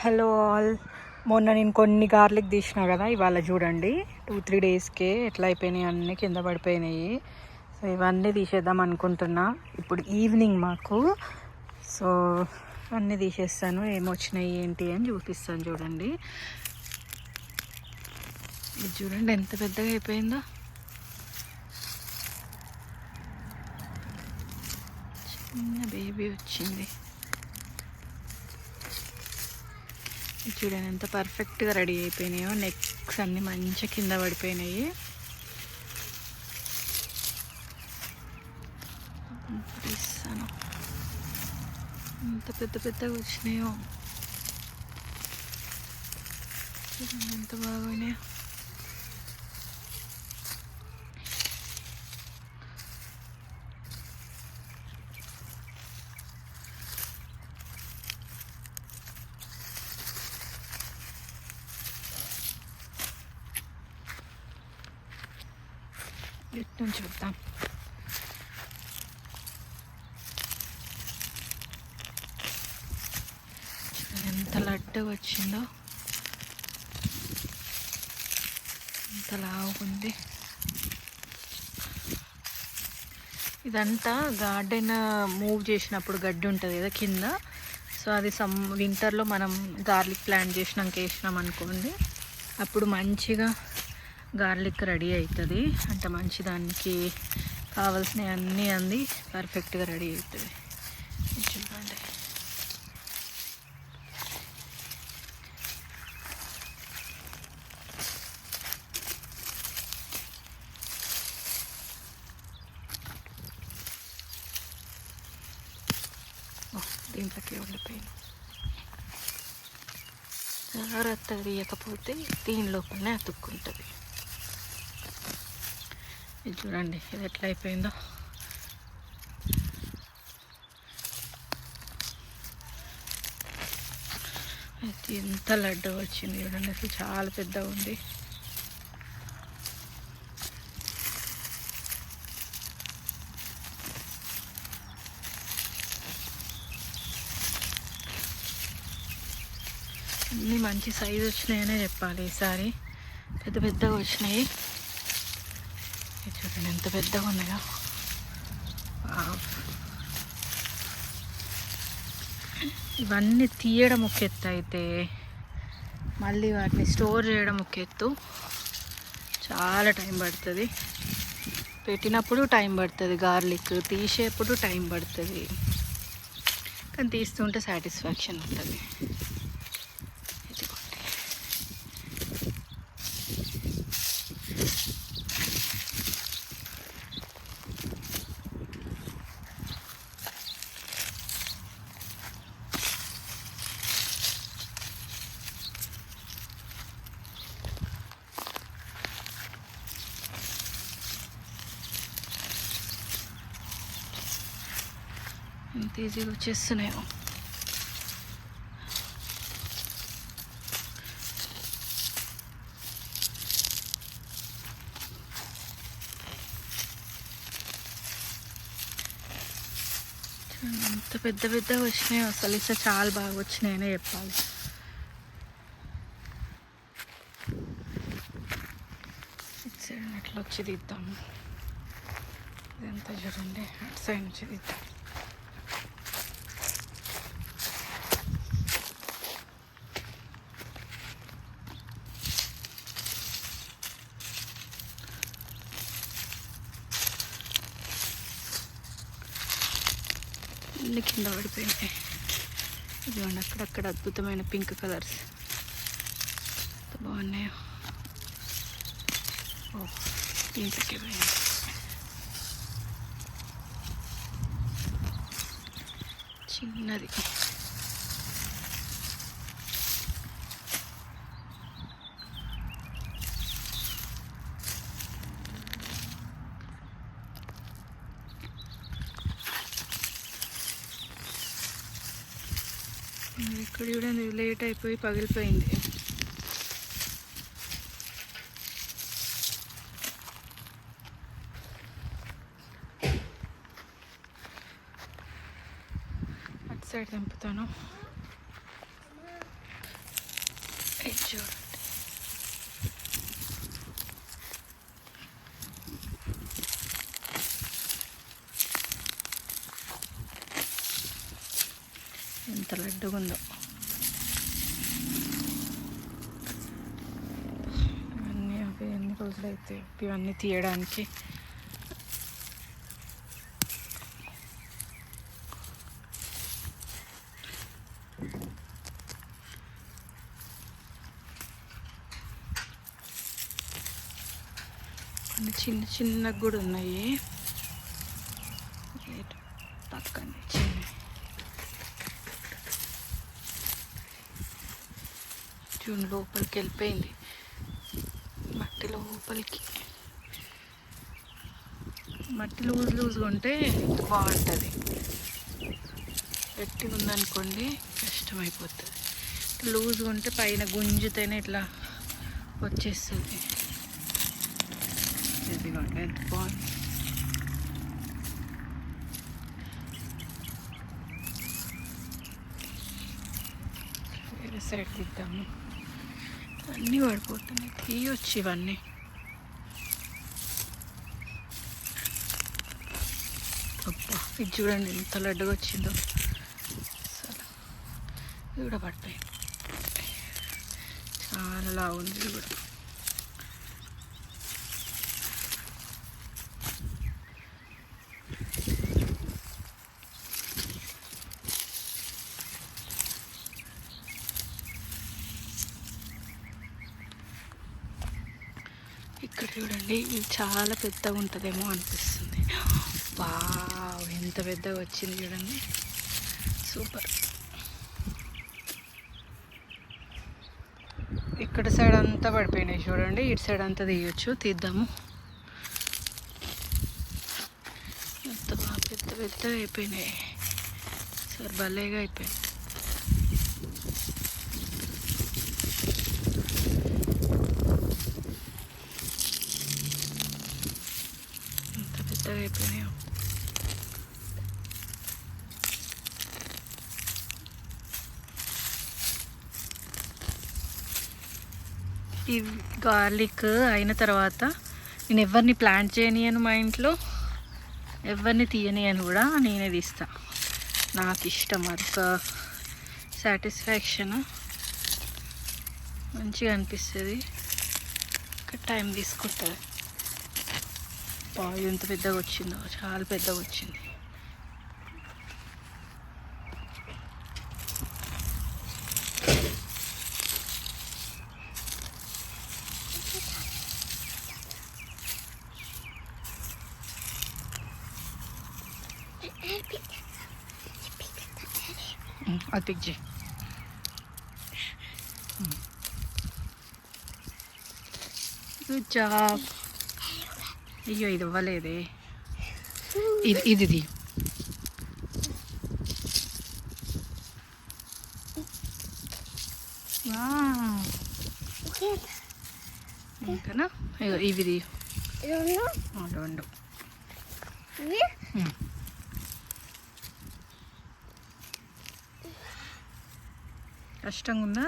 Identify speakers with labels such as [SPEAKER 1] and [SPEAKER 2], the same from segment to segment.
[SPEAKER 1] Hello all. మొన్న నేను కొన్ని గార్లిక్ తీసినా కదా, ఇవాళ చూడండి 2-3 డేస్కే ఎట్లా అయిపోయినాయి, అన్నీ కింద పడిపోయినాయి. సో ఇవన్నీ తీసేద్దాం అనుకుంటున్నా. ఇప్పుడు ఈవినింగ్ మాకు, సో అన్నీ తీసేస్తాను. ఏమొచ్చినాయి ఏంటి అని చూపిస్తాను. చూడండి, ఇది చూడండి ఎంత పెద్దగా అయిపోయిందో. చిన్న బేబీ వచ్చింది. చూడండి ఎంత పర్ఫెక్ట్గా రెడీ అయిపోయినాయో. నెక్స్ అన్నీ మంచిగా కింద పడిపోయినాయి. తీస్తాను, ఎంత పెద్ద పెద్దగా వచ్చినాయో. చూడండి ఎంత బాగున్నాయో. ఇటు నుంచి చూద్దాం. ఎంత లడ్డు వచ్చిందో, ఎంత లావుంది. ఇదంతా గార్డెన్ మూవ్ చేసినప్పుడు గడ్డి ఉంటుంది కదా కింద. సో అది వింటర్లో మనం గార్లిక్ ప్లాంట్ చేసినాక వేసినాం అనుకోండి, అప్పుడు మంచిగా గార్లిక్ రెడీ అవుతుంది. అంటే మంచి దానికి కావాల్సినవి అన్నీ అంది పర్ఫెక్ట్గా రెడీ అవుతుంది. చూడండి, దీంట్లోకి ఉండిపోయింది. జాగ్రత్తగా తీయకపోతే దీని లోపలనే అతుక్కుంటుంది. ఇది చూడండి, ఇది ఎట్లా అయిపోయిందో. అయితే ఎంత లడ్డు వచ్చింది చూడండి, అసలు చాలా పెద్దగా ఉంది. అన్నీ మంచి సైజు వచ్చినాయనే చెప్పాలి. ఈసారి పెద్ద పెద్దగా వచ్చినాయి. చూడండి ఎంత పెద్దగా ఉన్నాయో. ఇవన్నీ తీయడం ఒక ఎత్తు అయితే, మళ్ళీ వాటిని స్టోర్ చేయడం ఒక ఎత్తు. చాలా టైం పడుతుంది. పెట్టినప్పుడు టైం పడుతుంది, గార్లిక్ తీసేప్పుడు టైం పడుతుంది, కానీ తీస్తుంటే సాటిస్ఫాక్షన్ ఉంటుంది. ఎంత ఈజీగా వచ్చేస్తున్నాయో. ఎంత పెద్ద పెద్దగా వచ్చినాయో. అసలు ఇట్లా చాలా బాగా వచ్చినాయనే చెప్పాలి. ఇటు సైడ్ అట్లా వచ్చి తీద్దాము. ఇదంతా చూడండి, అటు సైడ్ నుంచి తీద్దాం. అన్ని కింద పడిపోయినాయి. ఇదిగోండి అక్కడక్కడ అద్భుతమైన పింక్ కలర్స్ ఎంత బాగున్నాయో. ఓ, దీంట్లోకి పోయింది. చిన్నది. ఇక్కడ చూడండి, లేట్ అయిపోయి పగిలిపోయింది. అటు సైడ్ తెంపుతాను. ఇది చూడండి. ఎంత లడ్డుగా ఉందో. ఇవన్నీ అవి ఎన్ని రోజులైతే ఇవన్నీ తీయడానికి. కొన్ని చిన్న చిన్నగా కూడా ఉన్నాయి పక్కన. చిన్న జూన్ లోపలికి వెళ్ళిపోయింది, మట్టి లోపలికి. మట్టి లూజ్గా ఉంటే బాగుంటుంది, గట్టిగా ఉందనుకోండి కష్టమైపోతుంది. లూజ్గా ఉంటే పైన గుంజుతేనే ఇట్లా వచ్చేస్తుంది. ఇదిగోండి ఎంత బాగుంది. వేరే సైడ్ తిద్దాము. అన్నీ పడిపోతున్నాయి, తీయొచ్చు ఇవన్నీ. అబ్బా ఇది చూడండి ఎంత లడ్డుగా వచ్చిందో. అసలు ఇది కూడా పడిపోయింది, చాలా లావుంది ఇది కూడా. ఇక్కడ చూడండి ఇది చాలా పెద్దగా ఉంటుందేమో అనిపిస్తుంది. వావ్ ఎంత పెద్దగా వచ్చింది చూడండి, సూపర్. ఇక్కడ సైడ్ అంతా పడిపోయినాయి చూడండి, ఇటు సైడ్ అంతా తీయచ్చు. తీద్దాము. ఎంత బాగా పెద్ద పెద్ద అయిపోయినాయి, సరే భలేగా అయిపోయింది. ఎంత పెద్దగా అయిపోయినాయో. ఈ గార్లిక్ అయిన తర్వాత నేను ఎవరిని ప్లాంట్ చేయనియను, మా ఇంట్లో ఎవరిని తీయనియను కూడా, నేనే తీస్తా. నాకు ఇష్టం, అదొక సాటిస్ఫాక్షన్, మంచిగా అనిపిస్తుంది. ఒక టైం తీసుకుంటుంది. ఎంత పెద్దగా వచ్చిందో, చాలా పెద్దగా వచ్చింది. అది పిక్ చేయి. Good job. అయ్యో ఇది ఇవ్వలేదే, ఇది ఇంకానా ఇవి రెండు. కష్టంగా ఉందా?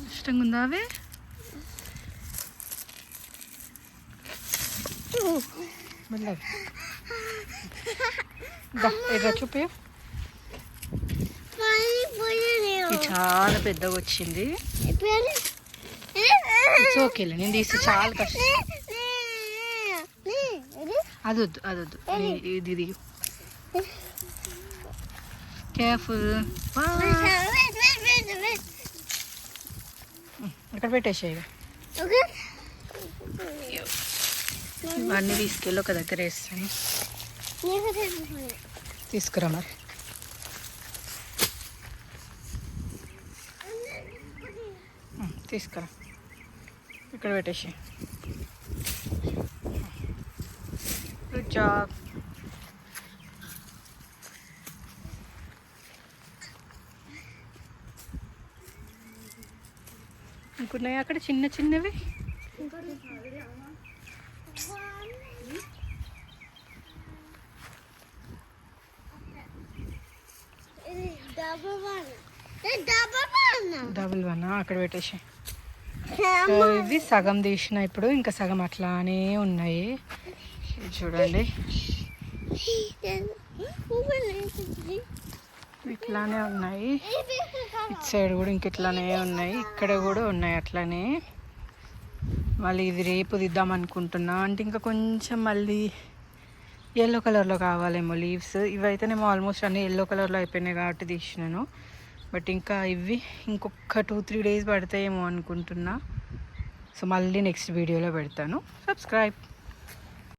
[SPEAKER 1] కష్టంగా ఉందా అవే? ఎట్లా చూపి. చాలా పెద్దగా వచ్చింది. ఓకేలే నేను తీస్తే చాలా కష్టం. అదొద్దు అదొద్దు, ఇది కేర్ఫుల్. ఇక్కడ పెట్టేసాయి. ఇవన్నీ తీసుకెళ్ళి ఒక దగ్గర వేస్తాను. తీసుకురా మరి. తీసుకురా, ఇక్కడ పెట్టేసి. Good job. ఇంకున్నాయి అక్కడ చిన్న చిన్నవి. డబుల్ వన్ అక్కడ పెట్టేసి. సో ఇవి సగం తీసిన, ఇప్పుడు ఇంకా సగం అట్లానే ఉన్నాయి. చూడండి ఇట్లానే ఉన్నాయి. ఇటు సైడ్ కూడా ఇంక ఇట్లానే ఉన్నాయి, ఇక్కడ కూడా ఉన్నాయి అట్లానే. మళ్ళీ ఇది రేపు దిద్దాం అనుకుంటున్నా. అంటే ఇంకా కొంచెం మళ్ళీ ఎల్లో కలర్లో కావాలేమో లీవ్స్. ఇవైతేనేమో ఆల్మోస్ట్ అన్నీ ఎల్లో కలర్లో అయిపోయినాయి కాబట్టి తీసినాను. బట్ ఇంకా ఇవి ఇంకొక 2-3 డేస్ పడతాయేమో అనుకుంటున్నా. సో మళ్ళీ నెక్స్ట్ వీడియోలో పెడతాను. సబ్స్క్రైబ్.